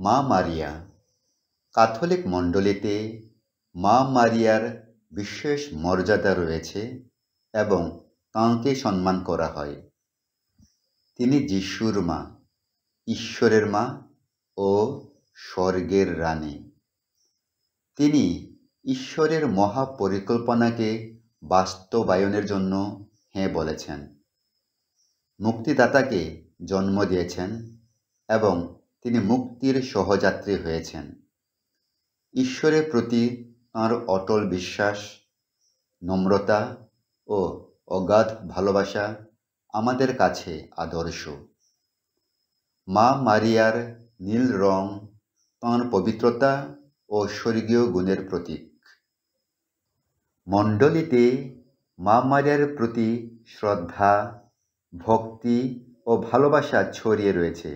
মা মারিয়া। ক্যাথলিক মণ্ডলীতে মা মারিয়ার বিশেষ মর্যাদা রয়েছে এবং তাঁকে সম্মান করা হয়। তিনি যিশুর মা, ঈশ্বরের মা ও স্বর্গের রানী। তিনি ঈশ্বরের মহাপরিকল্পনাকে বাস্তবায়নের জন্য হ্যাঁ বলেছেন, মুক্তিদাতাকে জন্ম দিয়েছেন এবং তিনি মুক্তির সহযাত্রী হয়েছেন। ঈশ্বরের প্রতি তাঁর অটল বিশ্বাস, নম্রতা ও অগাধ ভালোবাসা আমাদের কাছে আদর্শ। মা মারিয়ার নীল রং তাঁর পবিত্রতা ও স্বর্গীয় গুণের প্রতীক। মণ্ডলীতে মা মারিয়ার প্রতি শ্রদ্ধা, ভক্তি ও ভালোবাসা ছড়িয়ে রয়েছে।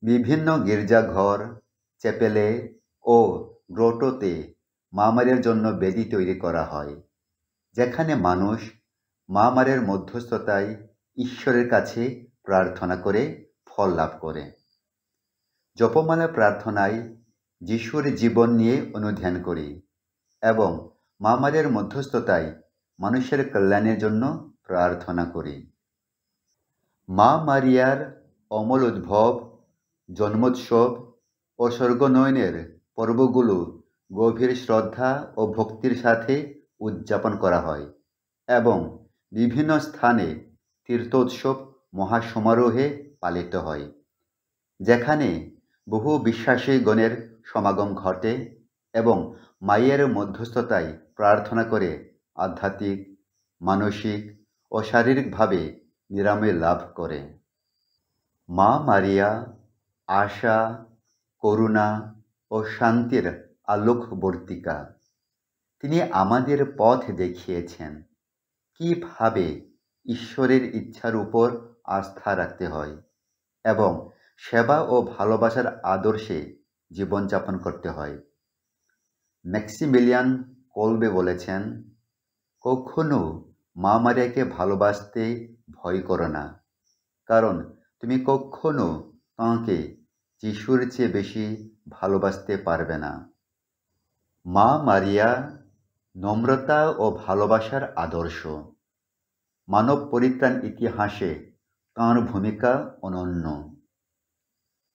বিভিন্ন গির্জাঘর, চ্যাপেলে ও গ্রোটোতে মা মারিয়ার জন্য বেদি তৈরি করা হয়, যেখানে মানুষ মা মারিয়ার মধ্যস্থতায় ঈশ্বরের কাছে প্রার্থনা করে ফল লাভ করে। জপমালা প্রার্থনায় যিশুর জীবন নিয়ে অনুধ্যান করি এবং মা মারিয়ার মধ্যস্থতায় মানুষের কল্যাণের জন্য প্রার্থনা করি। মা মারিয়ার অমল উদ্ভব, জন্মোৎসব ও স্বর্গনয়নের পর্বগুলো গভীর শ্রদ্ধা ও ভক্তির সাথে উদযাপন করা হয় এবং বিভিন্ন স্থানে তীর্থোৎসব মহাসমারোহে পালিত হয়, যেখানে বহু বিশ্বাসীগণের সমাগম ঘটে এবং মায়ের মধ্যস্থতায় প্রার্থনা করে আধ্যাত্মিক, মানসিক ও শারীরিকভাবে নিরাময় লাভ করে। মা মারিয়া আশা, করুণা ও শান্তির আলোকবর্তিকা। তিনি আমাদের পথ দেখিয়েছেন কিভাবে ঈশ্বরের ইচ্ছার উপর আস্থা রাখতে হয় এবং সেবা ও ভালোবাসার আদর্শে জীবনযাপন করতে হয়। ম্যাক্সিমিলিয়ান কলবে বলেছেন, কখনো মা মারিয়াকে ভালোবাসতে ভয় করো না, কারণ তুমি কখনো তাঁকে যিশুর চেয়ে বেশি ভালোবাসতে পারবে না। মা মারিয়া নম্রতা ও ভালোবাসার আদর্শ। মানব পরিত্রাণ ইতিহাসে তাঁর ভূমিকা অনন্য।